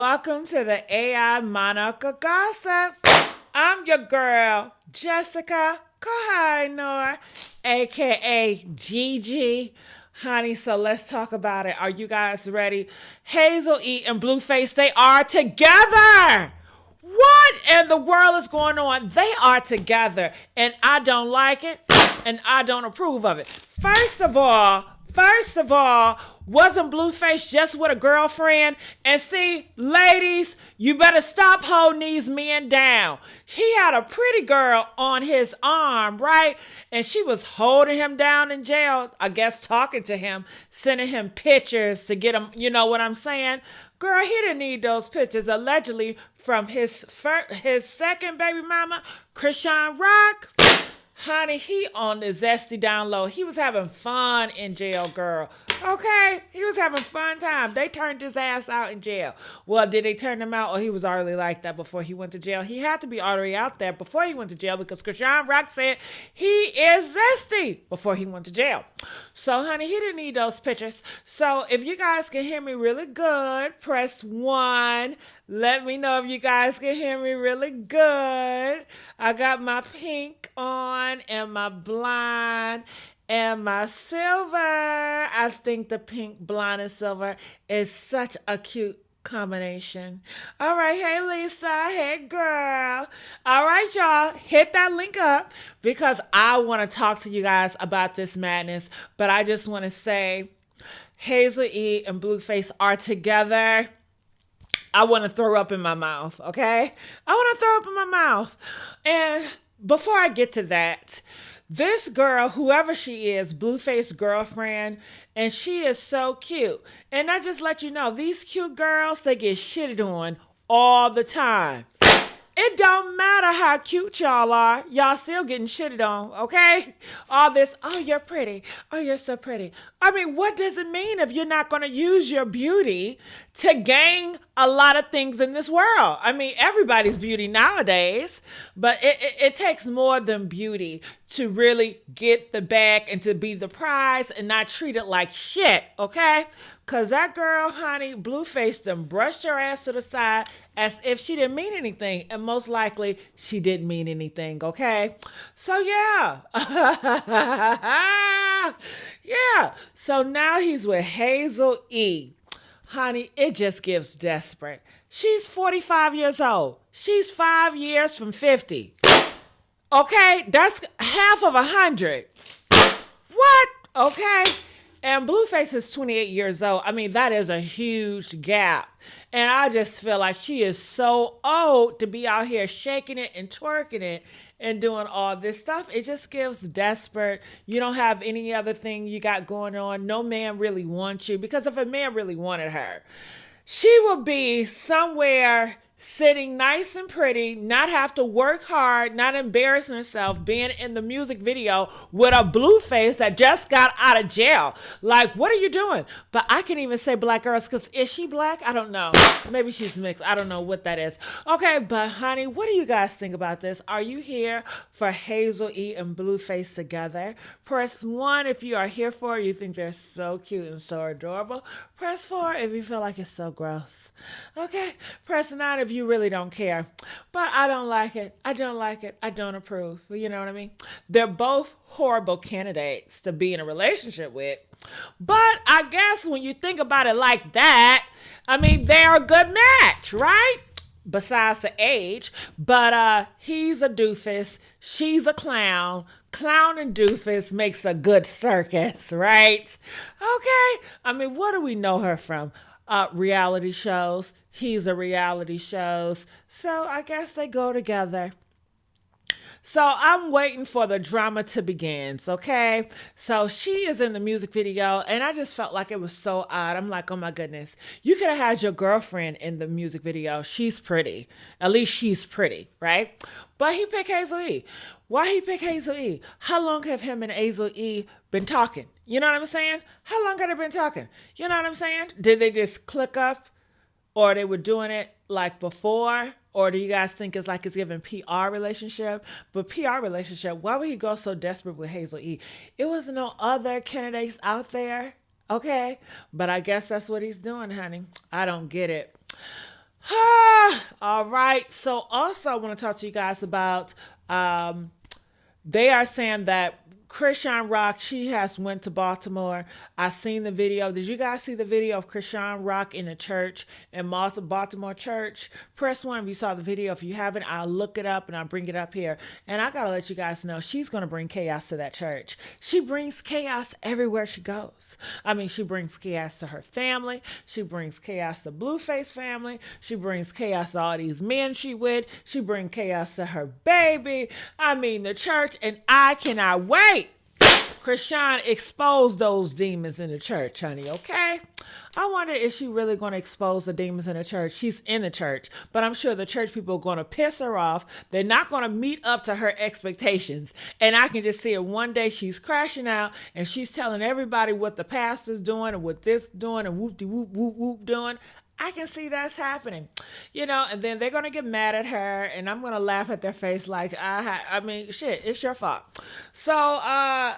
Welcome to the AI Monica Gossip. I'm your girl, Jessica Kahainor, aka Gigi. Honey, so let's talk about it. Are you guys ready? Hazel E and Blueface, they are together. What in the world is going on? They are together, and I don't like it, and I don't approve of it. First of all, wasn't Blueface just with a girlfriend? And see, ladies, you better stop holding these men down. He had a pretty girl on his arm, right? And she was holding him down in jail, I guess talking to him, sending him pictures to get him, you know what I'm saying? Girl, he didn't need those pictures, allegedly, from his second baby mama, Chrisean Rock. Honey, he on the zesty down low. He was having fun in jail, girl. Okay? He was having fun time. They turned his ass out in jail. Well, did they turn him out or he was already like that before he went to jail? He had to be already out there before he went to jail because Chrisean Rock said he is zesty before he went to jail. So, honey, he didn't need those pictures. So, if you guys can hear me really good, press 1. Let me know if you guys can hear me really good. I got my pink on and my blonde and my silver. I think the pink, blonde, and silver is such a cute combination. All right, hey Lisa, hey girl. All right, y'all, hit that link up because I want to talk to you guys about this madness. But I just want to say Hazel E and Blueface are together. I want to throw up in my mouth, okay? I want to throw up in my mouth. And before I get to that, this girl, whoever she is, Blueface girlfriend, and she is so cute. And I just let you know, these cute girls, they get shitted on all the time. It don't matter how cute y'all are. Y'all still getting shitted on, okay? All this, oh, you're pretty. Oh, you're so pretty. I mean, what does it mean if you're not going to use your beauty to gain a lot of things in this world? I mean, everybody's beauty nowadays, but it takes more than beauty to really get the bag and to be the prize and not treat it like shit, okay? Because that girl, honey, Blueface them brushed her ass to the side as if she didn't mean anything. And most likely, she didn't mean anything, okay? So, yeah. Yeah. So now he's with Hazel E. Honey, it just gives desperate. She's 45 years old. She's 5 years from 50. Okay? That's half of 100. What? Okay? And Blueface is 28 years old. I mean, that is a huge gap. And I just feel like she is so old to be out here shaking it and twerking it and doing all this stuff. It just gives desperate. You don't have any other thing you got going on. No man really wants you. Because if a man really wanted her, she would be somewhere sitting nice and pretty, not have to work hard, not embarrassing herself, being in the music video with a Blueface that just got out of jail. Like, what are you doing? But I can even say black girls because is she black? I don't know. Maybe she's mixed. I don't know what that is. Okay, but honey, what do you guys think about this? Are you here for Hazel E and Blueface together? Press 1 if you are here for it. You think they're so cute and so adorable. Press 4 if you feel like it's so gross. Okay, press 9 if you really don't care. But I don't like it. I don't like it. I don't approve. You know what I mean? They're both horrible candidates to be in a relationship with. But I guess when you think about it like that, I mean, they're a good match, right? Besides the age. But he's a doofus. She's a clown. Clown and doofus makes a good circus, right? Okay. I mean, what do we know her from? Reality shows. He's a reality shows. So I guess they go together. So I'm waiting for the drama to begin, okay? So she is in the music video, and I just felt like it was so odd. I'm like, oh my goodness. You could have had your girlfriend in the music video. She's pretty. At least she's pretty, right? But he picked Hazel E. Why he picked Hazel E? How long have him and Hazel E been talking? You know what I'm saying? How long have they been talking? You know what I'm saying? Did they just click up? Or they were doing it like before? Or do you guys think it's like it's giving PR relationship? But PR relationship, why would he go so desperate with Hazel E? It was no other candidates out there, okay? But I guess that's what he's doing, honey. I don't get it. All right. So also I want to talk to you guys about they are saying that Chrisean Rock, she has went to Baltimore. I seen the video. Did you guys see the video of Chrisean Rock in a church in Baltimore church? Press one if you saw the video. If you haven't, I'll look it up and I'll bring it up here. And I gotta let you guys know she's gonna bring chaos to that church. She brings chaos everywhere she goes. I mean, she brings chaos to her family. She brings chaos to Blueface family. She brings chaos to all these men she with. She brings chaos to her baby. I mean, the church, and I cannot wait. Chrisean exposed those demons in the church, honey, okay? I wonder if she really going to expose the demons in the church. She's in the church, but I'm sure the church people are going to piss her off. They're not going to meet up to her expectations. And I can just see her one day she's crashing out and she's telling everybody what the pastor's doing and what this doing and whoop-de-whoop-whoop-whoop doing. I can see that's happening, and then they're going to get mad at her and I'm going to laugh at their face like, I mean, shit, it's your fault. So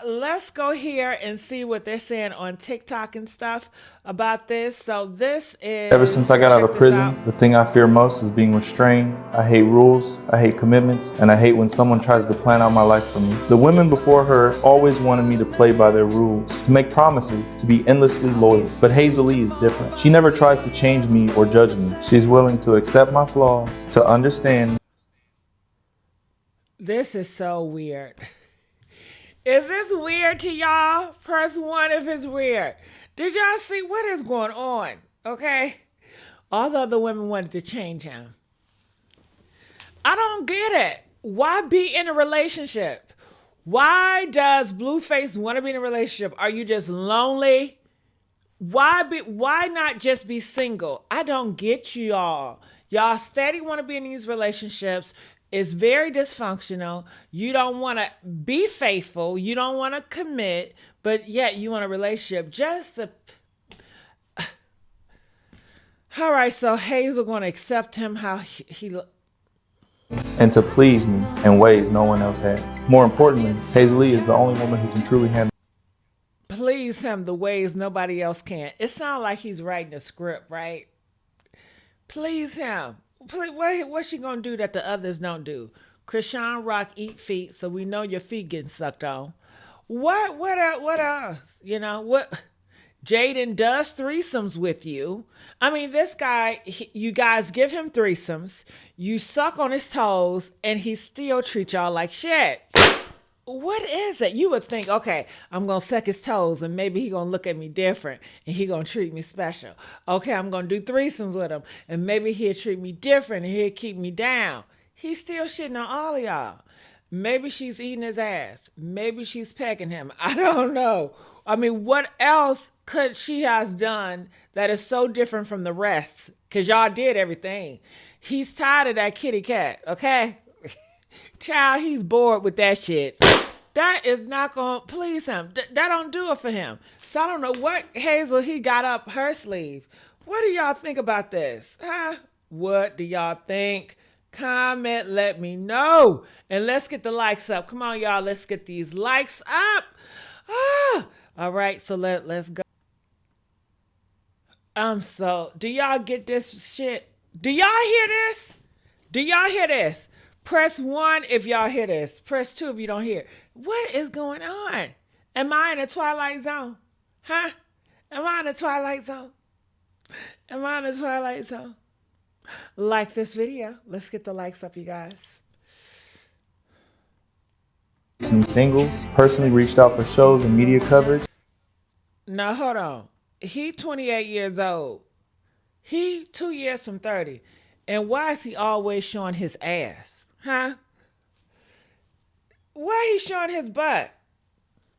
let's go here and see what they're saying on TikTok and stuff about this. So this is... Ever since I got out of prison, the thing I fear most is being restrained. I hate rules, I hate commitments, and I hate when someone tries to plan out my life for me. The women before her always wanted me to play by their rules, to make promises, to be endlessly loyal. But Hazel E is different. She never tries to change me or judge me. She's willing to accept my flaws, to understand. This is so weird. Is this weird to y'all? Press one if it's weird. Did y'all see what is going on? Okay. All the other women wanted to change him. I don't get it. Why be in a relationship? Why does Blueface want to be in a relationship? Are you just lonely? Why not just be single? I don't get you all. Y'all steady want to be in these relationships. It's very dysfunctional. You don't want to be faithful. You don't want to commit, but yet you want a relationship just to... All right, so Hazel going to accept him how he and to please me in ways no one else has. More importantly, Hazel E is the only woman who can truly handle... Please him the ways nobody else can. It sounds like he's writing a script, right? Please him. What's she gonna do that the others don't do? Chrisean Rock eat feet, so we know your feet getting sucked on. What else? What? Jaden does threesomes with you. I mean, this guy, you guys give him threesomes, you suck on his toes, and he still treats y'all like shit. What is it? You would think, okay, I'm going to suck his toes and maybe he going to look at me different and he going to treat me special. Okay, I'm going to do threesomes with him and maybe he'll treat me different and he'll keep me down. He's still shitting on all of y'all. Maybe she's eating his ass. Maybe she's pegging him. I don't know. I mean, what else could she has done that is so different from the rest? Because y'all did everything. He's tired of that kitty cat, okay? Child, he's bored with that shit. That is not going to please him. That don't do it for him. So I don't know what Hazel he got up her sleeve. What do y'all think about this? Huh? What do y'all think? Comment, let me know. And let's get the likes up. Come on, y'all. Let's get these likes up. All right, so let's go. So do y'all get this shit? Do y'all hear this? Do y'all hear this? Press 1 if y'all hear this. Press 2 if you don't hear it. What is going on? Am I in a Twilight Zone? Huh? Am I in a Twilight Zone? Am I in a Twilight Zone? Like this video. Let's get the likes up, you guys. New singles, personally reached out for shows and media coverage. Now, hold on. He 28 years old. He 2 years from 30. And why is he always showing his ass? Huh? Why he showing his butt?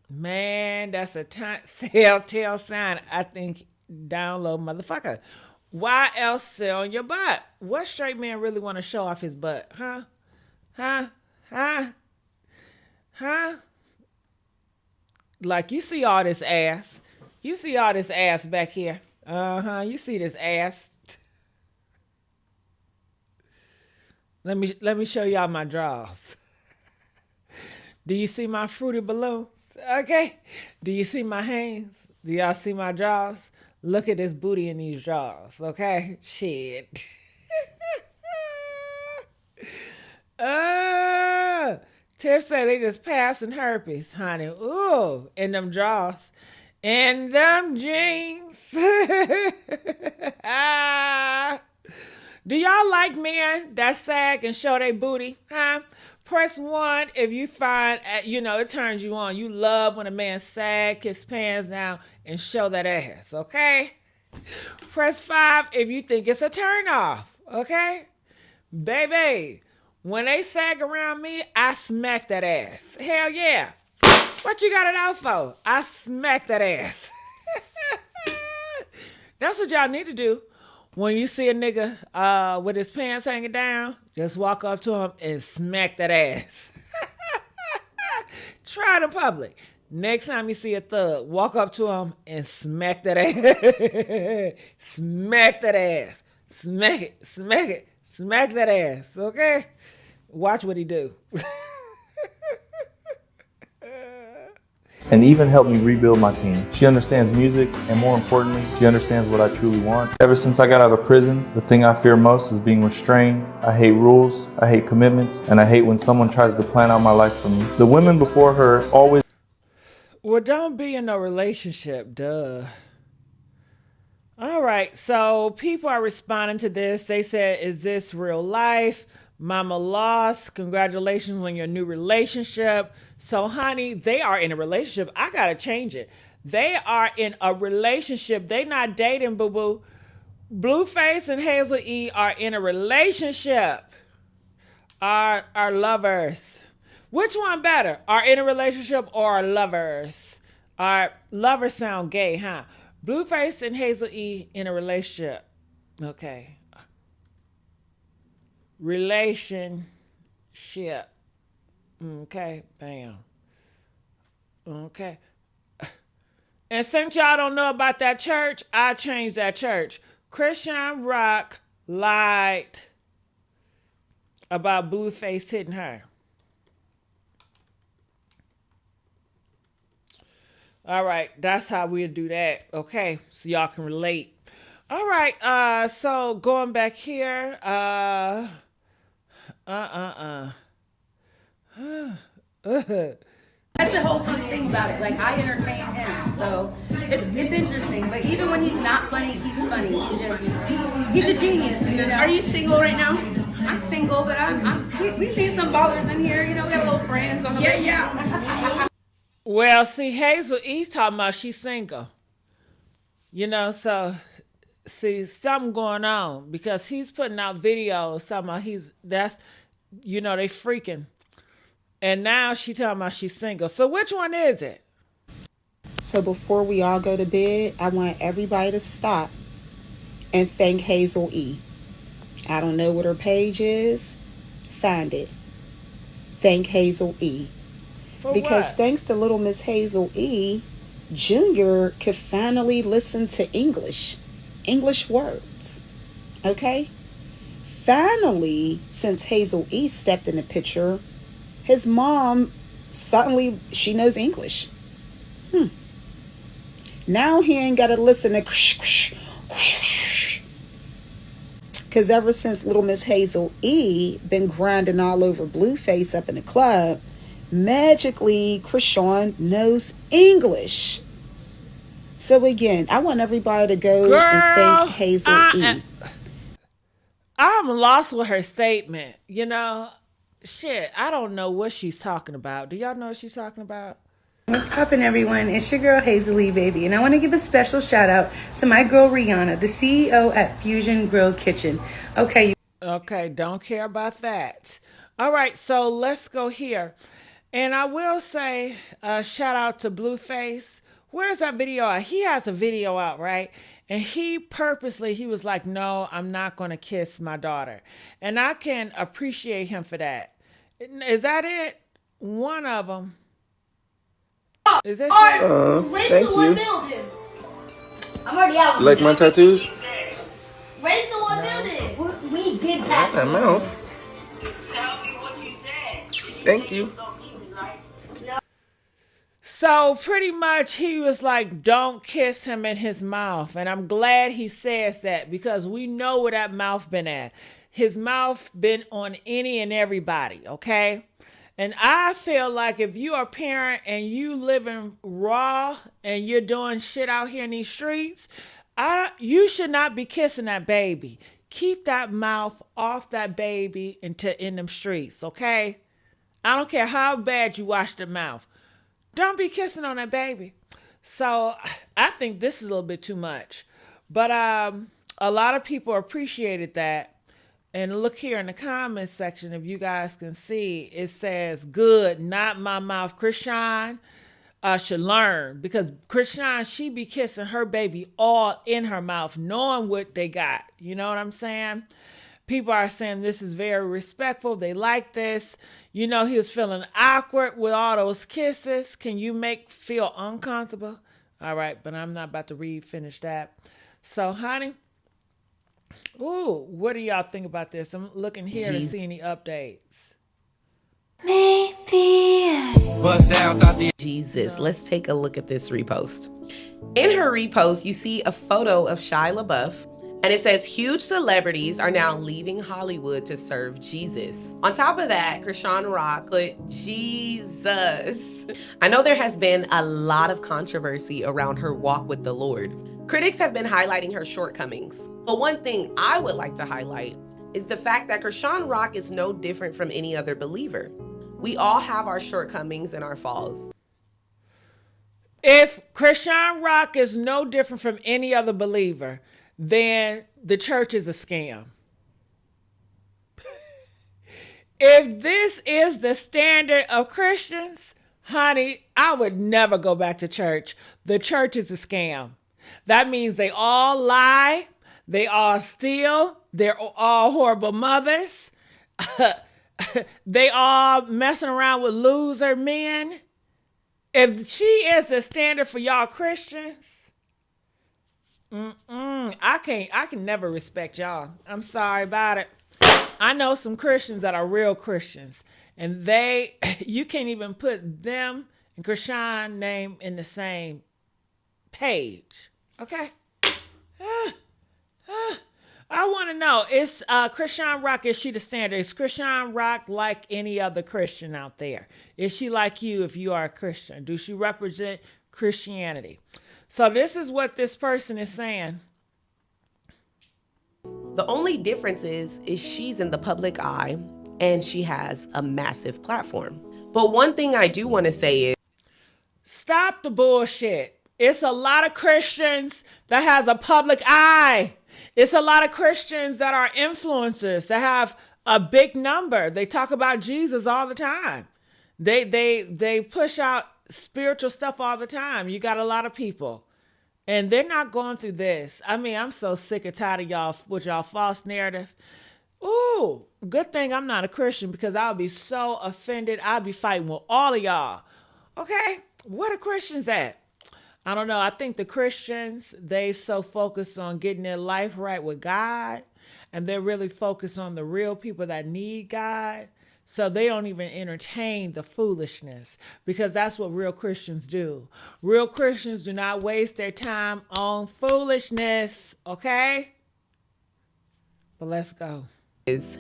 Man, that's a telltale sign. I think download motherfucker. Why else showing your butt? What straight man really want to show off his butt? Huh? Huh? Huh? Huh? Like you see all this ass. You see all this ass back here. You see this ass. Let me show y'all my drawers. Do you see my fruity balloons? Okay. Do you see my hands? Do y'all see my drawers? Look at this booty in these drawers. Okay. Shit. Tiff said they just passing herpes, honey. Ooh, in them drawers. In them jeans. Do y'all like men that sag and show their booty? Huh? Press 1 if you find, it turns you on. You love when a man sag his pants down and show that ass, okay? Press 5 if you think it's a turn off, okay? Baby, when they sag around me, I smack that ass. Hell yeah. What you got it out for? I smack that ass. That's what y'all need to do. When you see a nigga with his pants hanging down, just walk up to him and smack that ass. Try it in public. Next time you see a thug, walk up to him and smack that ass. Smack that ass. Smack it, smack it, smack that ass, okay? Watch what he do. And even helped me rebuild my team. She understands music, and more importantly, she understands what I truly want. Ever since I got out of prison, the thing I fear most is being restrained. I hate rules, I hate commitments, and I hate when someone tries to plan out my life for me. The women before her always... Well, don't be in a relationship, duh. All right, so people are responding to this. They said, is this real life? Mama lost. Congratulations on your new relationship. So, honey, they are in a relationship. I got to change it. They are in a relationship. They not dating, boo-boo. Blueface and Hazel E are in a relationship. Are lovers. Which one better? Are in a relationship or are lovers? Are lovers sound gay, huh? Blueface and Hazel E in a relationship. Okay. Relationship. Okay, bam. Okay. And since y'all don't know about that church, I changed that church. Chrisean Rock lied about Blueface hitting her. All right, that's how we'll do that. Okay, so y'all can relate. All right, so going back here, That's the whole funny thing about it. Like, I entertain him, so it's interesting. But even when he's not funny, he's funny. He's a genius. You know? Are you single right now? I'm single, but we seen some ballers in here. You know, we have little friends on the way. Yeah. well, see, Hazel E's talking about she's single. So see, something going on because he's putting out videos talking about they freaking. And now she talking about she's single. So which one is it? So before we all go to bed, I want everybody to stop and thank Hazel E. I don't know what her page is. Find it. Thank Hazel E. Because what? thanks to little Miss Hazel E, Junior could finally listen to English words. Okay? Finally, since Hazel E stepped in the picture, his mom, suddenly, she knows English. Now he ain't got to listen to... Because ever since little Miss Hazel E been grinding all over Blueface up in the club, magically, Chrisean knows English. So again, I want everybody to go and thank Hazel E. I'm lost with her statement. Shit, I don't know what she's talking about. Do y'all know what she's talking about? What's poppin', everyone? It's your girl Hazel E, baby, and I want to give a special shout out to my girl Rihanna, the CEO at Fusion Grill Kitchen. Okay, don't care about that. All right, so let's go here. And I will say, shout out to Blueface. Where's that video at? He has a video out, right? And he was like, no, I'm not going to kiss my daughter. And I can appreciate him for that. Is that it? One of them. Is this it? Thank you. Building. I'm already out. You like my tattoos? Raise the one building. We been past That mouth. Thank you. So pretty much he was like, don't kiss him in his mouth. And I'm glad he says that because we know where that mouth been at. his mouth been on any and everybody, okay? And I feel like if you are a parent and you living raw and you're doing shit out here in these streets, you should not be kissing that baby. Keep that mouth off that baby in them streets, okay? I don't care how bad you wash the mouth. Don't be kissing on that baby. So I think this is a little bit too much. But a lot of people appreciated that. And look here in the comments section, if you guys can see, it says, good, not my mouth. Chrisean should learn, because Chrisean, she be kissing her baby all in her mouth, knowing what they got. You know what I'm saying? People are saying this is very respectful. They like this. You know, he was feeling awkward with all those kisses. Can you feel uncomfortable? All right, but I'm not about to finish that. So, honey, ooh, what do y'all think about this? I'm looking here to see any updates. Jesus, let's take a look at this repost. In her repost, you see a photo of Shia LaBeouf, and it says huge celebrities are now leaving Hollywood to serve Jesus. On top of that, Chrisean Rock put Jesus. I know there has been a lot of controversy around her walk with the Lord. Critics have been highlighting her shortcomings. But one thing I would like to highlight is the fact that Chrisean Rock is no different from any other believer. We all have our shortcomings and our falls. If Chrisean Rock is no different from any other believer, then the church is a scam. If this is the standard of Christians, honey, I would never go back to church. The church is a scam. That means they all lie, they all steal, they're all horrible mothers, they all messing around with loser men. If she is the standard for y'all Christians, I can never respect y'all. I'm sorry about it. I know some Christians that are real Christians, and you can't even put them and Chrisean name in the same page. Okay? I want to know, is Chrisean Rock, is she the standard? Is Chrisean Rock like any other Christian out there? Is she like you if you are a Christian? Do she represent Christianity? So this is what this person is saying. The only difference is she's in the public eye and she has a massive platform. But one thing I do want to say is, stop the bullshit. It's a lot of Christians that has a public eye. It's a lot of Christians that are influencers that have a big number. They talk about Jesus all the time. They push out spiritual stuff all the time. You got a lot of people, and they're not going through this. I mean, I'm so sick and tired of y'all with y'all false narrative. Ooh, good thing I'm not a Christian, because I'll be so offended. I'll be fighting with all of y'all. Okay, where the Christians at? I don't know. I think the Christians, they so focused on getting their life right with God, and they're really focused on the real people that need God. So they don't even entertain the foolishness, because that's what real Christians do. Real Christians do not waste their time on foolishness. Okay? But let's go. Is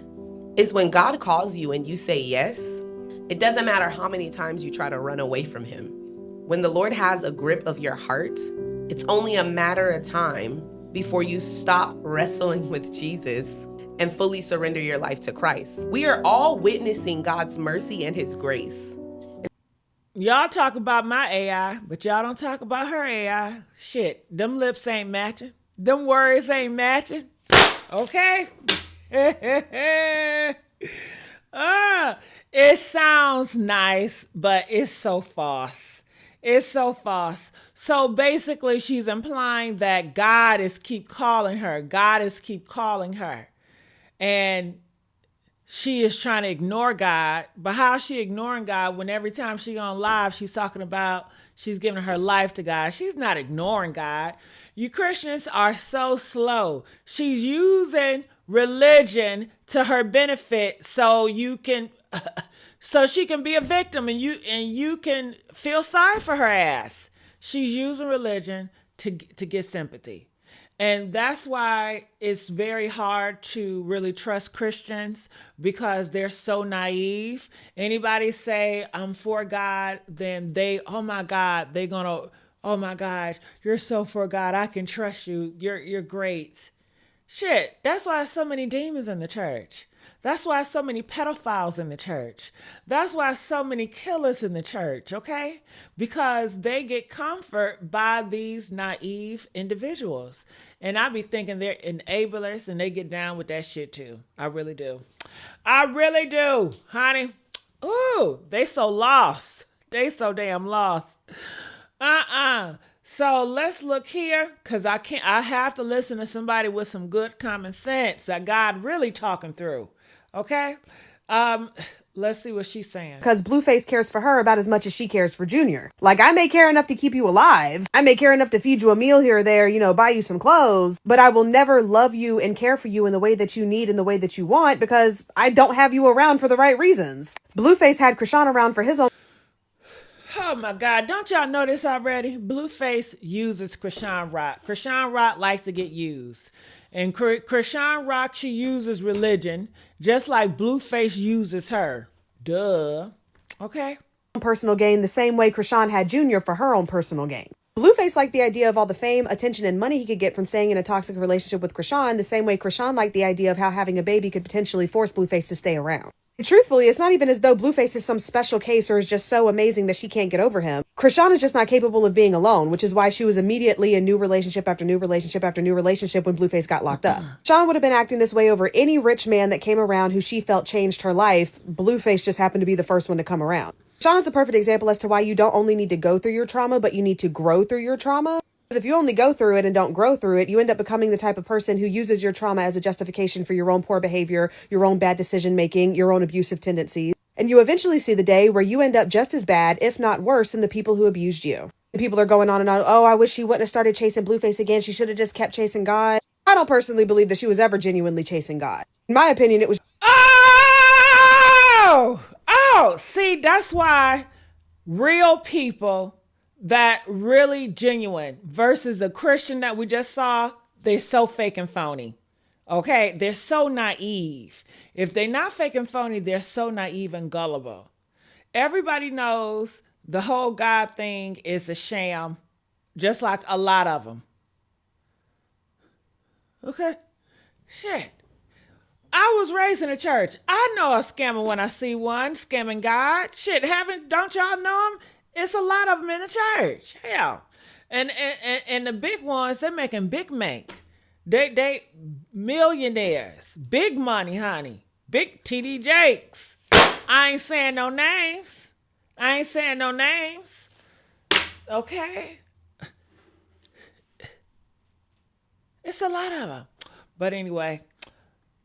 when God calls you and you say yes, it doesn't matter how many times you try to run away from him. When the Lord has a grip of your heart, it's only a matter of time before you stop wrestling with Jesus and fully surrender your life to Christ. We are all witnessing God's mercy and his grace. Y'all talk about my AI, but y'all don't talk about her AI. Shit, them lips ain't matching. Them words ain't matching. Okay? It sounds nice, but it's so false. It's so false. So basically, she's implying that God is keep calling her. God is keep calling her. And she is trying to ignore God. But how is she ignoring God when every time she on live, she's talking about she's giving her life to God? She's not ignoring God. You Christians are so slow. She's using religion to her benefit so you can... so she can be a victim, and you can feel sorry for her ass. She's using religion to get sympathy. And that's why it's very hard to really trust Christians because they're so naive. Anybody say, I'm for God, then oh my God, they're going to, oh my gosh, you're so for God. I can trust you. You're great. Shit, that's why so many demons in the church. That's why so many pedophiles in the church. That's why so many killers in the church, okay? Because they get comfort by these naive individuals. And I be thinking they're enablers and they get down with that shit too. I really do. I really do, honey. Ooh, they so lost. They so damn lost. So let's look here, because I have to listen to somebody with some good common sense that God really talking through. Okay? Let's see what she's saying. Because Blueface cares for her about as much as she cares for Junior. Like, I may care enough to keep you alive. I may care enough to feed you a meal here or there, buy you some clothes. But I will never love you and care for you in the way that you need and the way that you want because I don't have you around for the right reasons. Blueface had Chrisean around for his own. Oh my God, don't y'all know this already? Blueface uses Chrisean Rock. Chrisean Rock likes to get used. And Chrisean Rock, she uses religion just like Blueface uses her. Duh. Okay? Personal gain the same way Chrisean had Junior for her own personal gain. Blueface liked the idea of all the fame, attention, and money he could get from staying in a toxic relationship with Chrisean the same way Chrisean liked the idea of how having a baby could potentially force Blueface to stay around. Truthfully, it's not even as though Blueface is some special case or is just so amazing that she can't get over him. Chrisean is just not capable of being alone, which is why she was immediately in new relationship after new relationship after new relationship when Blueface got locked up. Chrisean would have been acting this way over any rich man that came around who she felt changed her life. Blueface just happened to be the first one to come around. Chrisean is a perfect example as to why you don't only need to go through your trauma, but you need to grow through your trauma. Because if you only go through it and don't grow through it, you end up becoming the type of person who uses your trauma as a justification for your own poor behavior, your own bad decision making, your own abusive tendencies. And you eventually see the day where you end up just as bad, if not worse, than the people who abused you. The people are going on and on, oh, I wish she wouldn't have started chasing Blueface again. She should have just kept chasing God. I don't personally believe that she was ever genuinely chasing God. In my opinion, it was... Oh, see, that's why real people that really genuine versus the Christian that we just saw, they're so fake and phony. Okay? They're so naive. If they're not fake and phony, they're so naive and gullible. Everybody knows the whole God thing is a sham, just like a lot of them. Okay? Shit. I was raised in a church. I know a scammer when I see one, scamming God. Shit, don't y'all know him? It's a lot of them in the church. Hell. And the big ones, they're making big make. They millionaires. Big money, honey. Big TD Jakes. I ain't saying no names. Okay? It's a lot of them. But anyway.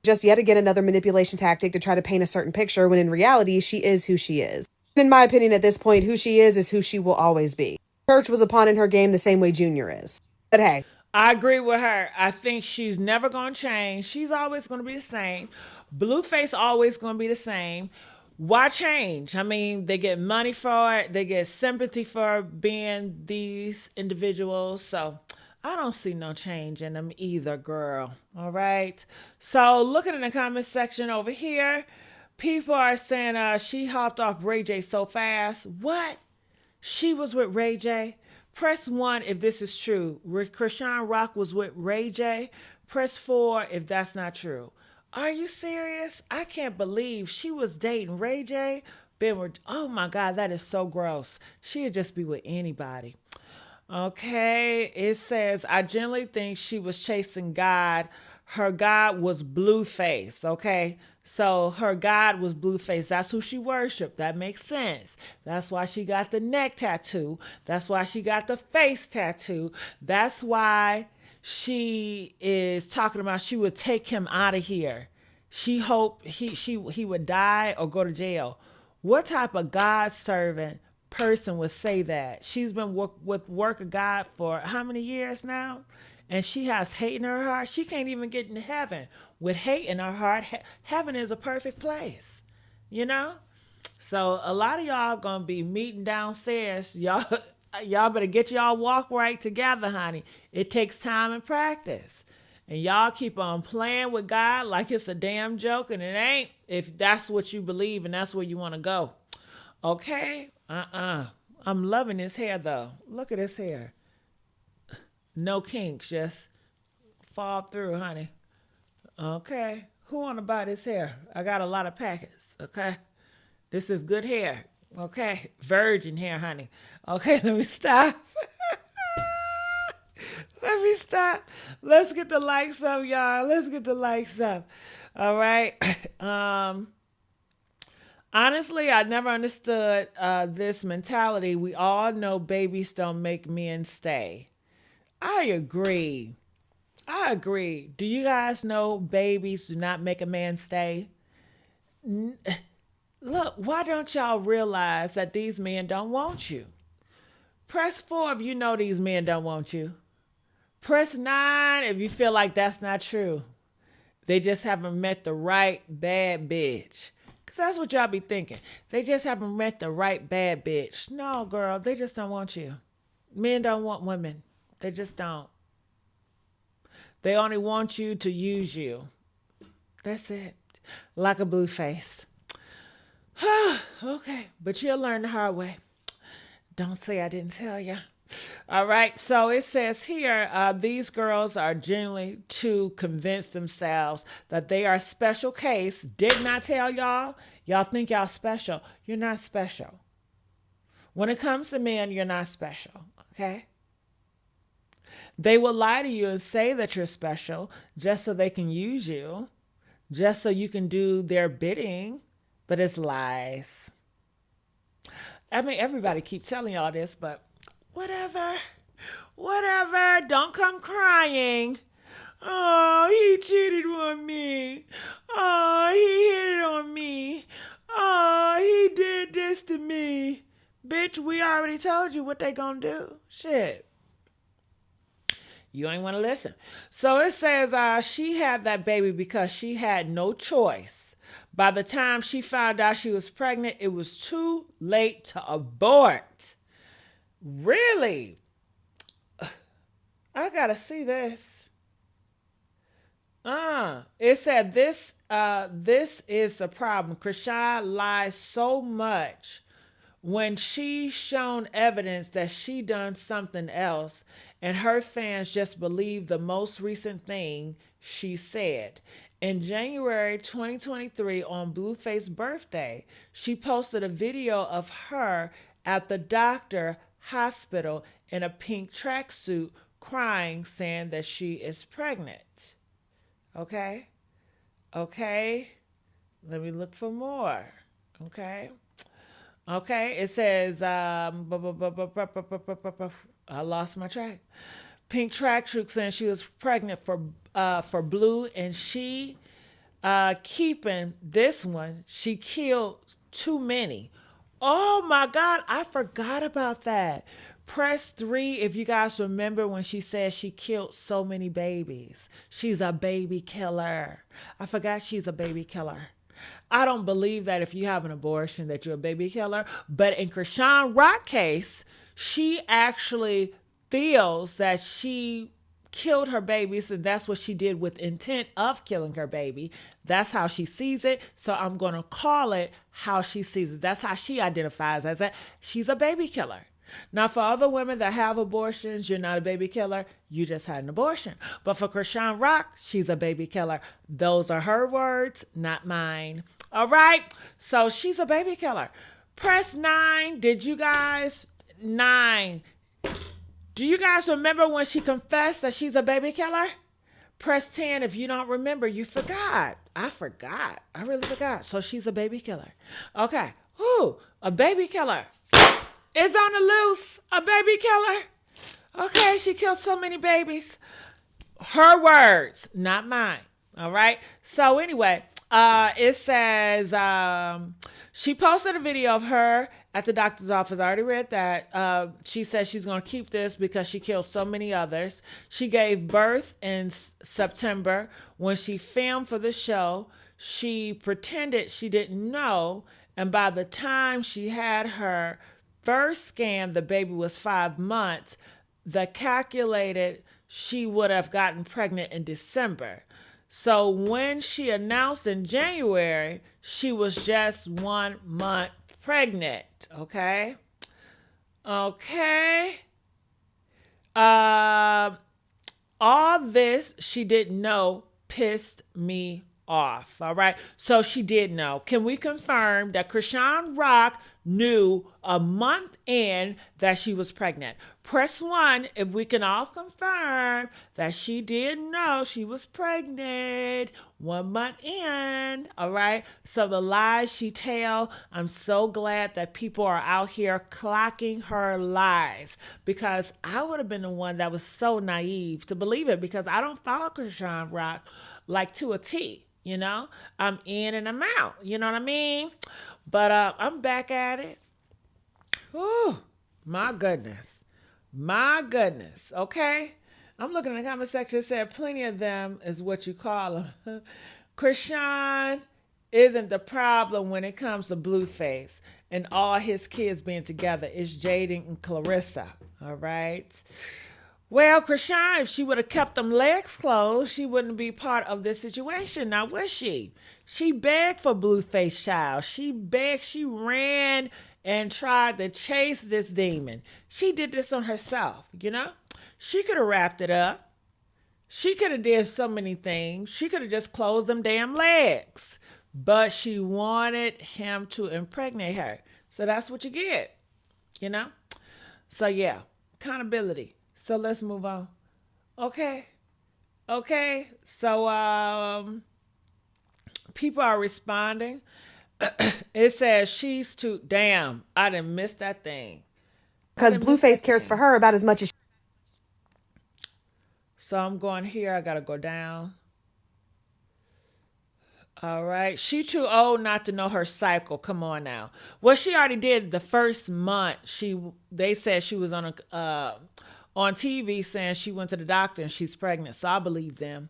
Just yet again another manipulation tactic to try to paint a certain picture when in reality, she is who she is. In my opinion, at this point, who she is who she will always be. Church was a pawn in her game the same way Junior is. But hey. I agree with her. I think she's never going to change. She's always going to be the same. Blueface always going to be the same. Why change? I mean, they get money for it. They get sympathy for being these individuals. So I don't see no change in them either, girl. All right. So looking in the comment section over here, people are saying she hopped off Ray J so fast. What? She was with Ray J? Press 1 if this is true. Chrisean Rock was with Ray J. Press 4 if that's not true. Are you serious? I can't believe she was dating Ray J. Oh my God, that is so gross. She'd just be with anybody. Okay, it says, I generally think she was chasing God. Her God was Blueface, okay? So her God was Blueface. That's who she worshiped. That makes sense. That's why she got the neck tattoo. That's why she got the face tattoo. That's why she is talking about she would take him out of here. She hoped he would die or go to jail. What type of God servant person would say that? She's been with work of God for how many years now? And she has hate in her heart. She can't even get into heaven with hate in her heart. Heaven is a perfect place, you know? So a lot of y'all going to be meeting downstairs. Y'all, Y'all better get y'all walk right together, honey. It takes time and practice. And y'all keep on playing with God like it's a damn joke, and it ain't, if that's what you believe and that's where you want to go. Okay? I'm loving his hair, though. Look at his hair. No kinks, just fall through, honey. Okay? Who want to buy this hair? I got a lot of packets, okay? This is good hair, okay? Virgin hair, honey. Okay, let me stop. Let me stop. Let's get the likes up, y'all. Let's get the likes up. All right. Honestly, I never understood this mentality. We all know babies don't make men stay. I agree. Do you guys know babies do not make a man stay? Look, why don't y'all realize that these men don't want you? Press 4 if you know these men don't want you. Press 9 if you feel like that's not true. They just haven't met the right bad bitch. Because that's what y'all be thinking. They just haven't met the right bad bitch. No, girl, they just don't want you. Men don't want women. They just don't. They only want you to use you. That's it. Like a Blueface. Okay, but you'll learn the hard way. Don't say I didn't tell you. All right, so it says here, these girls are generally to convince themselves that they are a special case. Did not tell y'all. Y'all think y'all special. You're not special. When it comes to men, you're not special, okay? They will lie to you and say that you're special just so they can use you, just so you can do their bidding, but it's lies. I mean, everybody keep telling y'all this, but whatever. Don't come crying. Oh, he cheated on me. Oh, he hit it on me. Oh, he did this to me. Bitch, we already told you what they gonna do. Shit. You ain't want to listen. So it says she had that baby because she had no choice. By the time she found out she was pregnant, it was too late to abort. Really? I gotta see this. It said this is the problem. Chrisean lies so much when she's shown evidence that she done something else, and her fans just believe the most recent thing she said. In January 2023, on Blueface's birthday, she posted a video of her at the doctor hospital in a pink tracksuit crying, saying that she is pregnant. Okay? Let me look for more. Okay, it says, I lost my track. Pink tracksuit saying she was pregnant for Blue, and she keeping this one. She killed too many. Oh my God, I forgot about that. Press 3 if you guys remember when she said she killed so many babies. She's a baby killer. I forgot she's a baby killer. I don't believe that if you have an abortion that you're a baby killer. But in Chrisean Rock case, she actually feels that she killed her babies, and that's what she did with intent of killing her baby. That's how she sees it. So I'm going to call it how she sees it. That's how she identifies as that. She's a baby killer. Now, for other women that have abortions, you're not a baby killer. You just had an abortion. But for Chrisean Rock, she's a baby killer. Those are her words, not mine. All right. So she's a baby killer. Press 9. Did you guys? 9. Do you guys remember when she confessed that she's a baby killer? Press 10 if you don't remember. You forgot. I forgot. I really forgot. So she's a baby killer. Okay. Ooh, a baby killer. Is on the loose. A baby killer. Okay, she killed so many babies. Her words, not mine. All right. So anyway, it says she posted a video of her at the doctor's office. I already read that. She says she's going to keep this because she killed so many others. She gave birth in September. When she filmed for the show, she pretended she didn't know. And by the time she had her first scan, the baby was 5 months. The calculated she would have gotten pregnant in December. So when she announced in January, she was just 1 month pregnant. Okay. Okay. All this she didn't know pissed me off. All right. So she did know. Can we confirm that Chrisean Rock knew a month in that she was pregnant? Press 1 if we can all confirm that she did know she was pregnant 1 month in. All right. So the lies she tell, I'm so glad that people are out here clocking her lies, because I would have been the one that was so naive to believe it, because I don't follow Chrisean Rock like to a T. You know, I'm in and I'm out. You know what I mean? But I'm back at it. Whew, my goodness. My goodness. Okay. I'm looking in the comment section. It said plenty of them is what you call them. Chrisean isn't the problem when it comes to Blueface and all his kids being together. It's Jaden and Clarissa. All right. Well, Chrisean, if she would have kept them legs closed, she wouldn't be part of this situation. Now, was she? She begged for Blueface child. She begged, she ran and tried to chase this demon. She did this on herself, you know? She could have wrapped it up. She could have did so many things. She could have just closed them damn legs. But she wanted him to impregnate her. So that's what you get, you know? So yeah, accountability. So let's move on. Okay. So people are responding. It says she's too damn. I didn't miss that thing. Because Blueface cares for her about as much as. So I'm going here. I gotta go down. All right. She too old not to know her cycle. Come on now. Well, she already did the first month. They said she was on TV saying she went to the doctor and she's pregnant. So I believe them.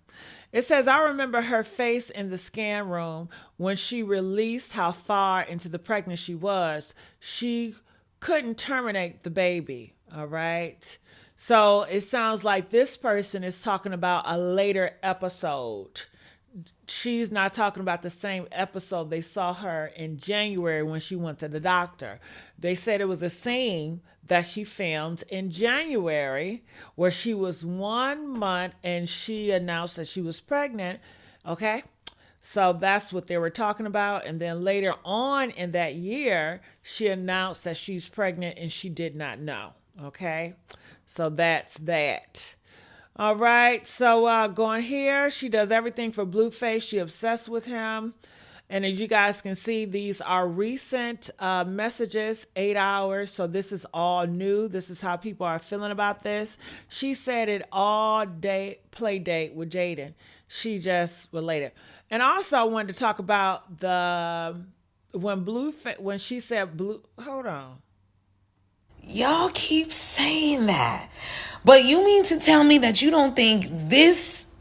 It says, I remember her face in the scan room when she released how far into the pregnancy she was. She couldn't terminate the baby. All right. So it sounds like this person is talking about a later episode. She's not talking about the same episode they saw her in January when she went to the doctor. They said it was a scene that she filmed in January where she was 1 month and she announced that she was pregnant. Okay. So that's what they were talking about. And then later on in that year, she announced that she's pregnant and she did not know. Okay. So that's that. All right. So going here, she does everything for Blueface. She obsessed with him. And as you guys can see, these are recent messages, 8 hours. So this is all new. This is how people are feeling about this. She said it all day, play date with Jaden. She just related. And also I wanted to talk about when she said hold on. Y'all keep saying that. But you mean to tell me that you don't think this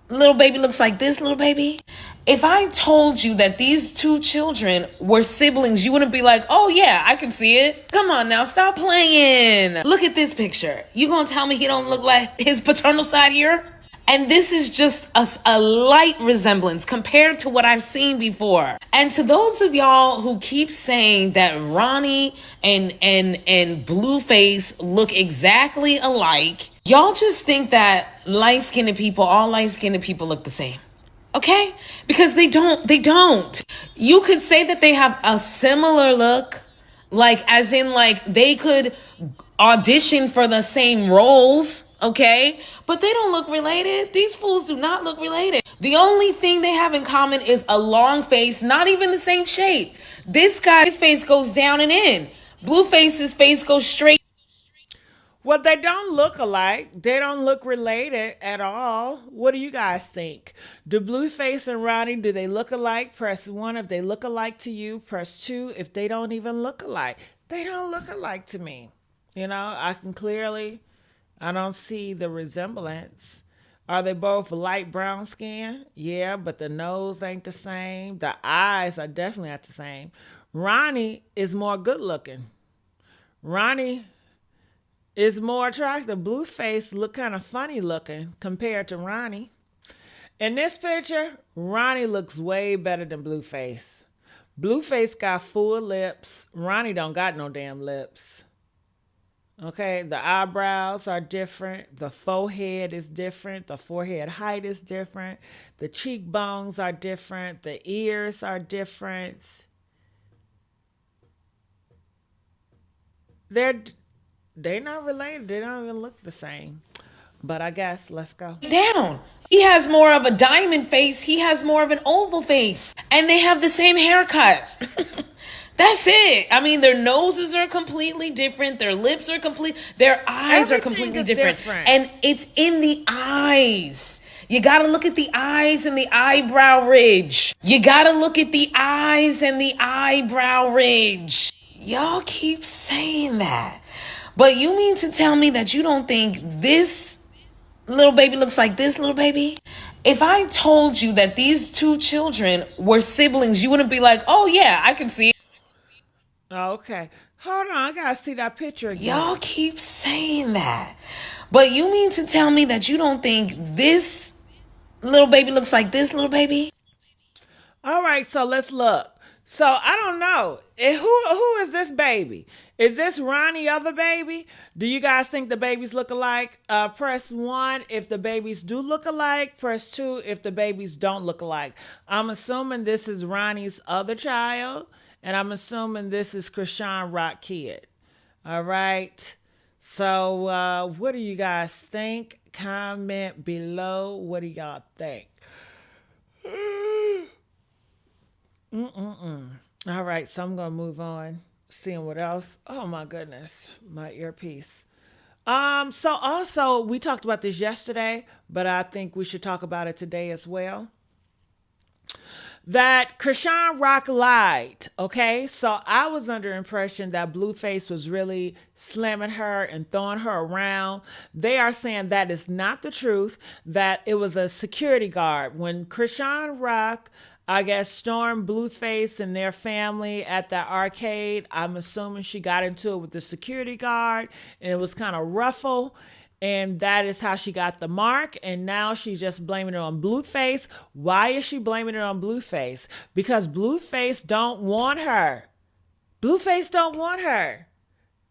little baby looks like this little baby? If I told you that these two children were siblings, you wouldn't be like, oh yeah, I can see it. Come on now, stop playing. Look at this picture. You gonna tell me he don't look like his paternal side here? And this is just a light resemblance compared to what I've seen before. And to those of y'all who keep saying that Ronnie and Blueface look exactly alike, y'all just think that all light-skinned people look the same. Okay? Because they don't. You could say that they have a similar look, like as in like they could audition for the same roles, okay? But they don't look related. These fools do not look related. The only thing they have in common is a long face, not even the same shape. This guy's face goes down and in. Blueface's face goes straight. Well, they don't look alike. They don't look related at all. What do you guys think? Do Blueface and Ronnie, do they look alike? Press 1 if they look alike to you. Press 2 if they don't even look alike. They don't look alike to me. You know, I don't see the resemblance. Are they both light brown skin? Yeah, but the nose ain't the same. The eyes are definitely not the same. Ronnie is more good looking. Ronnie is more attractive. Blueface look kind of funny looking compared to Ronnie. In this picture, Ronnie looks way better than Blueface. Blueface got full lips. Ronnie don't got no damn lips. Okay, the eyebrows are different. The forehead is different. The forehead height is different. The cheekbones are different. The ears are different. They're not related. They don't even look the same. But I guess let's go. Down. He has more of a diamond face. He has more of an oval face. And they have the same haircut. That's it. I mean, their noses are completely different. Their lips are their eyes are completely different. And it's in the eyes. You gotta look at the eyes and the eyebrow ridge. You gotta look at the eyes and the eyebrow ridge. Y'all keep saying that. But you mean to tell me that you don't think this little baby looks like this little baby? If I told you that these two children were siblings, you wouldn't be like, oh yeah, I can see it. Okay. Hold on. I gotta see that picture again. Y'all keep saying that. But you mean to tell me that you don't think this little baby looks like this little baby? All right, so let's look. So I don't know. Who is this baby? Is this Ronnie other baby? Do you guys think the babies look alike? Press 1 if the babies do look alike. Press 2 if the babies don't look alike. I'm assuming this is Ronnie's other child. And I'm assuming this is Chrisean Rock kid. All right. So what do you guys think? Comment below. What do y'all think? All right. So I'm going to move on. Seeing what else. Oh, my goodness. My earpiece. So also, we talked about this yesterday, but I think we should talk about it today as well. That Chrisean Rock lied, okay? So I was under impression that Blueface was really slamming her and throwing her around. They are saying that is not the truth, that it was a security guard. When Chrisean Rock, I guess, stormed Blueface and their family at the arcade, I'm assuming she got into it with the security guard, and it was kind of ruffle. And that is how she got the mark. And now she's just blaming it on Blueface. Why is she blaming it on Blueface? Because Blueface don't want her. Blueface don't want her.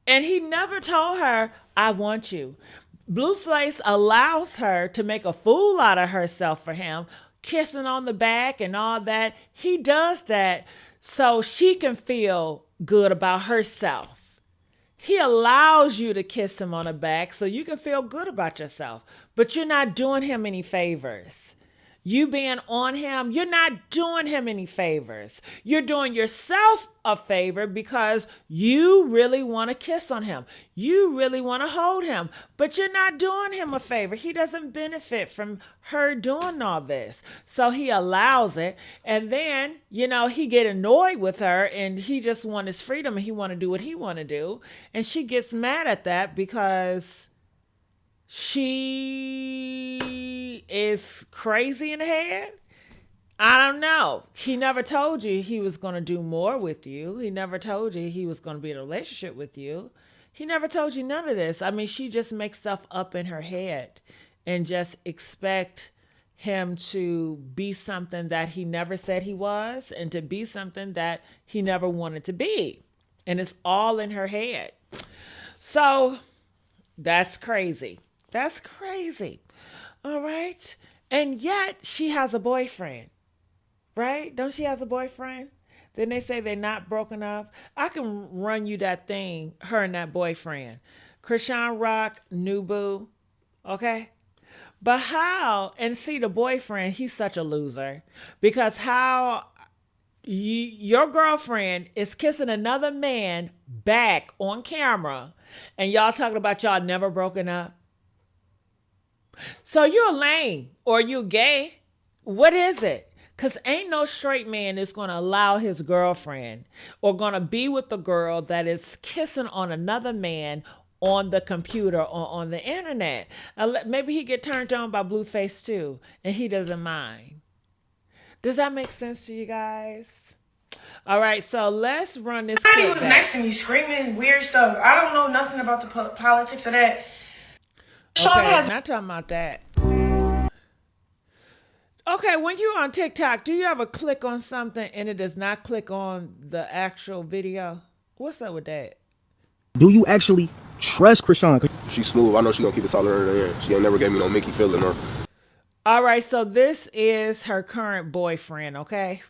And he never told her, I want you. Blueface allows her to make a fool out of herself for him, kissing on the back and all that. He does that so she can feel good about herself. He allows you to kiss him on the back so you can feel good about yourself. But you're not doing him any favors. You being on him, you're not doing him any favors. You're doing yourself a favor because you really want to kiss on him. You really want to hold him. But you're not doing him a favor. He doesn't benefit from her doing all this. So he allows it. And then, he get annoyed with her and he just want his freedom and he want to do what he want to do. And she gets mad at that because she is crazy in the head. I don't know. He never told you he was going to do more with you. He never told you he was going to be in a relationship with you. He never told you none of this. I mean, she just makes stuff up in her head and just expect him to be something that he never said he was and to be something that he never wanted to be. And it's all in her head. So that's crazy. That's crazy. All right. And yet she has a boyfriend, right? Don't she has a boyfriend? Then they say they're not broken up. I can run you that thing, her and that boyfriend. Chrisean Rock, new boo. Okay. But how, and see the boyfriend, he's such a loser because how your girlfriend is kissing another man back on camera and y'all talking about y'all never broken up. So you're lame or you gay. What is it? Because ain't no straight man that's going to allow his girlfriend or going to be with the girl that is kissing on another man on the computer or on the internet. Maybe he get turned on by Blueface too, and he doesn't mind. Does that make sense to you guys? All right, so let's run this Somebody clip was back. next to me screaming weird stuff. I don't know nothing about the politics of that. Sean Okay, has not talking about that. Okay, when you're on TikTok, do you ever click on something and it does not click on the actual video? What's up with that? Do you actually trust Chrisean? She's smooth. I know she gonna keep it solid in the end. She ain't never gave me no Mickey feeling or. All right, so this is her current boyfriend, okay?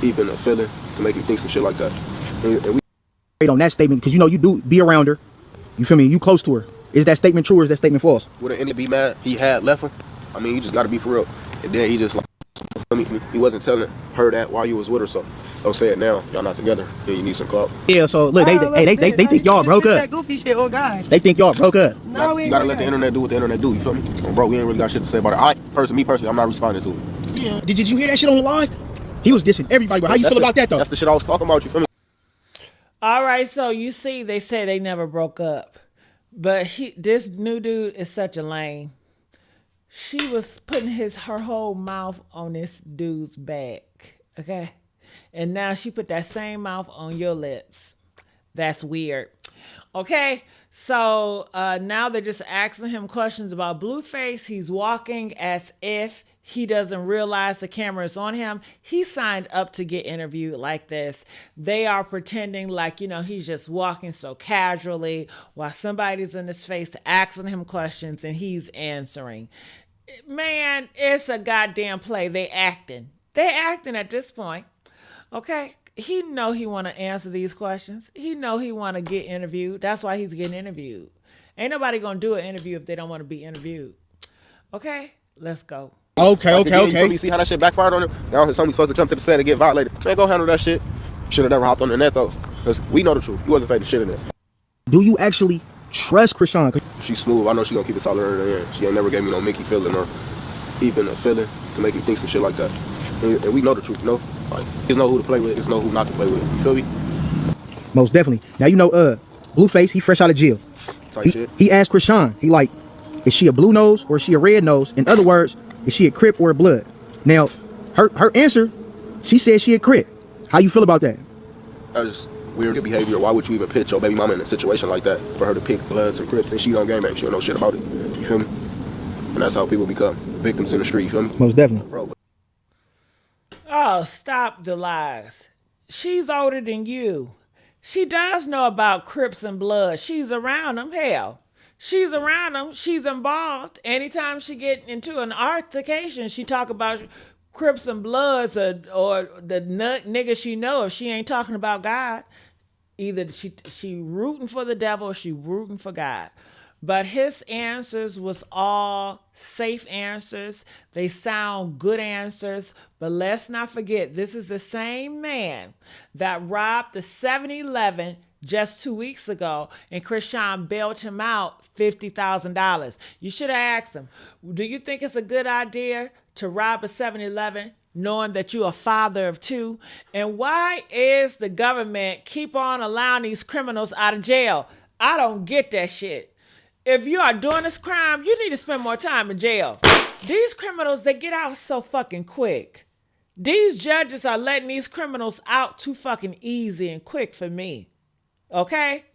Even a feeling to make you think some shit like that. And we On that statement, because you know you do be around her. You feel me? You close to her. Is that statement true or is that statement false? wouldn't any be mad he had left him? I mean, you just gotta be for real. And then he just like, I mean, he wasn't telling her that while you was with her, so don't say it now. Y'all not together. Yeah, you need some clout. Yeah. So look, they think y'all broke up. that goofy shit. Oh God. They think y'all broke up. No, we You gotta let the internet do what the internet do. You feel me? Bro, we ain't really got shit to say about it. Me personally, I'm not responding to it. Yeah. Did you hear that shit on the line? He was dissing everybody. But how you feel about that though? That's the shit I was talking about. You feel me? All right, so you see, they say they never broke up. But this new dude is such a lame. She was putting her whole mouth on this dude's back, okay? And now she put that same mouth on your lips. That's weird. Okay, so now they're just asking him questions about Blueface. He's walking as if he doesn't realize the camera is on him. He signed up to get interviewed like this. They are pretending like, he's just walking so casually while somebody's in his face asking him questions and he's answering. Man, it's a goddamn play. They acting at this point. Okay? He know he want to answer these questions. He know he want to get interviewed. That's why he's getting interviewed. Ain't nobody going to do an interview if they don't want to be interviewed. Okay? Let's go. Okay. You see how that shit backfired on him? Now his homie's supposed to come to the set and get violated. Man, go handle that shit. Should have never hopped on the net though. Because we know the truth. He wasn't faking shit in there. Do you actually trust Chrisean? She's smooth. I know she gonna keep it solid in the end. She ain't never gave me no Mickey feeling or even a feeling to make you think some shit like that. And we know the truth, Like, there's know who to play with, there's know who not to play with. You feel me? Most definitely. Now you know Blueface, he fresh out of jail. He asked Chrisean, he like, is she a blue nose or is she a red nose? In other words, is she a Crip or a Blood? Now, her answer, she said she a Crip. How you feel about that? That's just weird behavior. Why would you even pitch your baby mama in a situation like that for her to pick Bloods and Crips and she don't game bang? She don't know shit about it. You feel me? And that's how people become victims in the street. You feel me? Most definitely. Bro. Oh, stop the lies. She's older than you. She does know about Crips and Blood. She's around them. Hell, she's around them. She's involved. Anytime she get into an altercation, she talk about Crips and Bloods or the nigga she know. If she ain't talking about God, either she rooting for the devil or she rooting for God. But his answers was all safe answers. They sound good answers. But let's not forget, this is the same man that robbed the 7-Eleven just 2 weeks ago, and Chrisean bailed him out $50,000. You should have asked him, do you think it's a good idea to rob a 7-Eleven knowing that you're a father of two? And why is the government keep on allowing these criminals out of jail? I don't get that shit. If you are doing this crime, you need to spend more time in jail. These criminals, they get out so fucking quick. These judges are letting these criminals out too fucking easy and quick for me. Okay?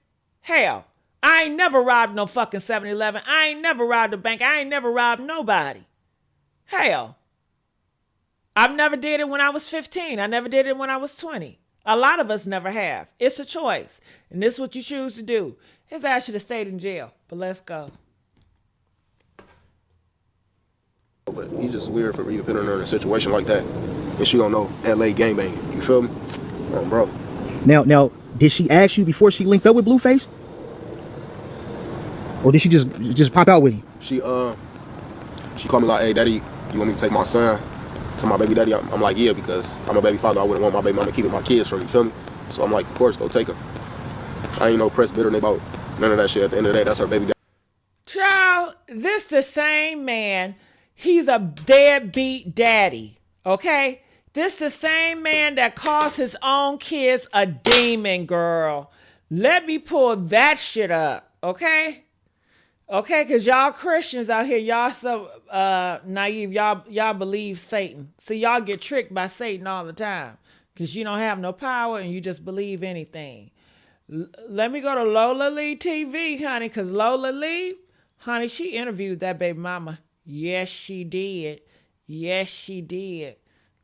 Hell, I ain't never robbed no fucking 7-Eleven. I ain't never robbed a bank. I ain't never robbed nobody. Hell, I've never did it when I was 15. I never did it when I was 20. A lot of us never have. It's a choice. And this is what you choose to do. His ass should have stayed in jail. But let's go. But he's just weird for you putting her in a situation like that. And she don't know LA gangbang. You feel me? Bro. Now, did she ask you before she linked up with Blueface? Or did she just pop out with him? She called me like, hey, daddy, you want me to take my son to my baby daddy? I'm like, yeah, because I'm a baby father. I wouldn't want my baby mama keeping my kids from me, you feel me? So I'm like, of course, go take her. I ain't no press bitter about none of that shit. At the end of the day, that's her baby daddy. Child, this the same man. He's a deadbeat daddy, okay? This the same man that calls his own kids a demon, girl. Let me pull that shit up, okay? Okay, because y'all Christians out here, y'all so naive. Y'all believe Satan. See, y'all get tricked by Satan all the time because you don't have no power and you just believe anything. Let me go to Lola Lee TV, honey, because Lola Lee, honey, she interviewed that baby mama. Yes, she did. Yes, she did.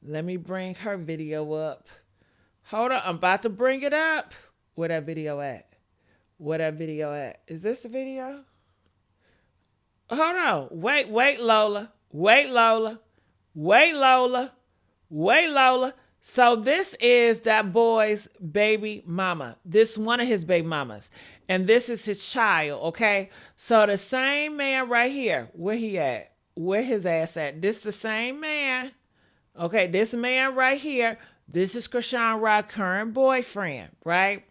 Let me bring her video up. Hold on, I'm about to bring it up. Where that video at? Where that video at? Is this the video? Hold on. Wait, Lola. Wait, Lola. Wait, Lola. Wait, Lola. So this is that boy's baby mama. This one of his baby mamas. And this is his child, okay? So the same man right here. Where he at? Where his ass at? This the same man. Okay, this man right here. This is Chrisean Rock, current boyfriend, right?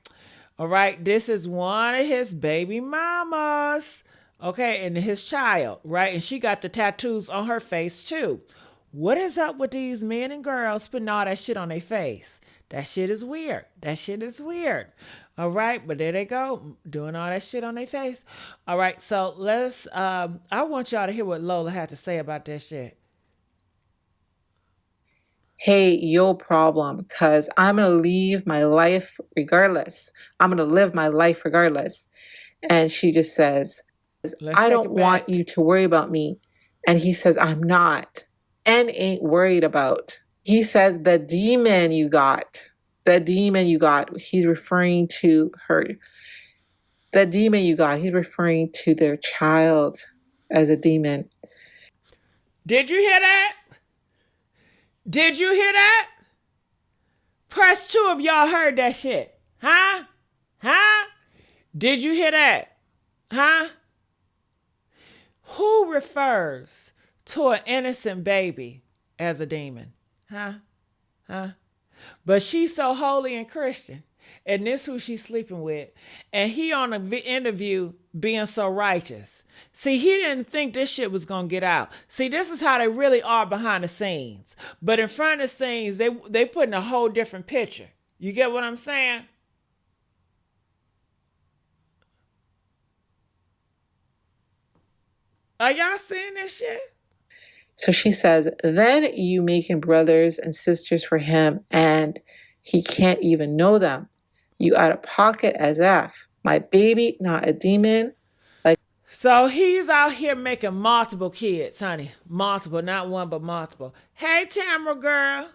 All right, this is one of his baby mamas. Okay, and his child, right? And she got the tattoos on her face too. What is up with these men and girls putting all that shit on their face? That shit is weird. That shit is weird. All right, but there they go, doing all that shit on their face. All right, so let's, I want y'all to hear what Lola had to say about that shit. Hey, your problem, because I'm going to leave my life regardless. I'm going to live my life regardless. And she just says, I don't want you to worry about me. And he says, I'm not and ain't worried about. He says, the demon you got, he's referring to her. The demon you got, he's referring to their child as a demon. Did you hear that? Did you hear that? Press 2 of y'all heard that shit. Huh? Huh? Did you hear that? Huh? Who refers to an innocent baby as a demon? Huh? Huh? But she's so holy and Christian. And this who she's sleeping with. And he on an interview being so righteous. See, he didn't think this shit was going to get out. See, this is how they really are behind the scenes. But in front of the scenes, they put in a whole different picture. You get what I'm saying? Are y'all seeing this shit? So she says, then you making brothers and sisters for him and he can't even know them. You out of pocket as F. My baby, not a demon. So he's out here making multiple kids, honey. Multiple, not one, but multiple. Hey, Tamara girl.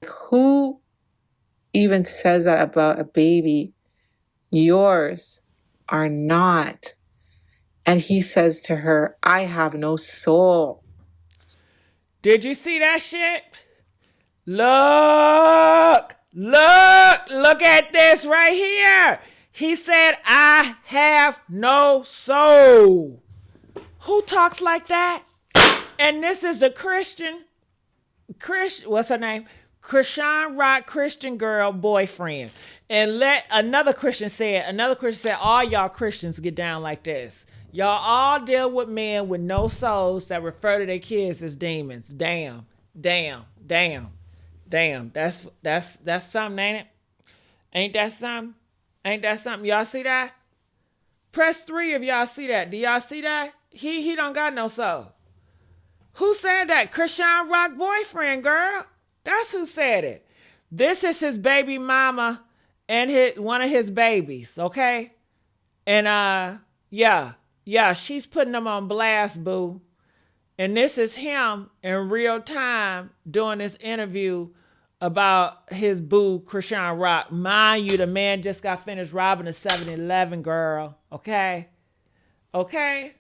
Who even says that about a baby? Yours are not. And he says to her, I have no soul. Did you see that shit? Look at this right here. He said, I have no soul. Who talks like that? And this is a what's her name? Chrisean Rock Christian girl boyfriend. And another Christian said, all y'all Christians get down like this. Y'all all deal with men with no souls that refer to their kids as demons. Damn. That's something, ain't it? Ain't that something? Y'all see that? Press 3 if y'all see that. Do y'all see that? He don't got no soul. Who said that? Chrisean Rock boyfriend, girl. That's who said it. This is his baby mama and one of his babies, okay? And yeah, she's putting them on blast, boo. And this is him in real time doing this interview about his boo, Chrisean Rock. Mind you, the man just got finished robbing a 7-Eleven, girl. Okay? Okay?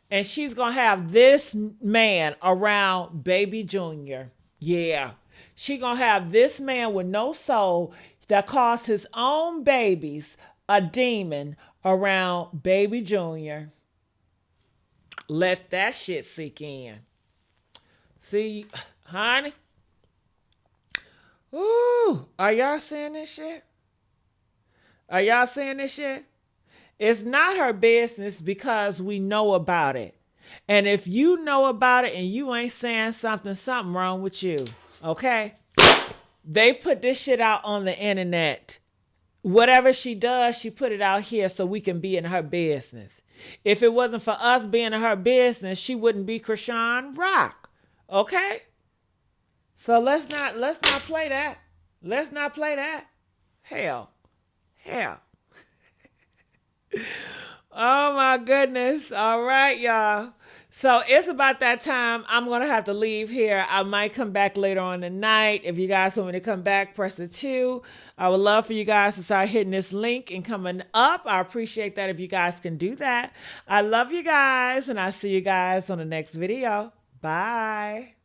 And she's going to have this man around baby Junior. Yeah. She going to have this man with no soul that calls his own babies a demon around baby Junior. Let that shit sink in. See, honey? Ooh, are y'all seeing this shit? Are y'all seeing this shit? It's not her business because we know about it. And if you know about it and you ain't saying something wrong with you, okay? They put this shit out on the internet whatever she does, she put it out here so we can be in her business. If it wasn't for us being in her business, she wouldn't be Chrisean Rock. Okay? So let's not play that. Let's not play that. Hell. Oh my goodness. All right, y'all. So it's about that time. I'm going to have to leave here. I might come back later on tonight. If you guys want me to come back, press the 2. I would love for you guys to start hitting this link and coming up. I appreciate that if you guys can do that. I love you guys, and I'll see you guys on the next video. Bye.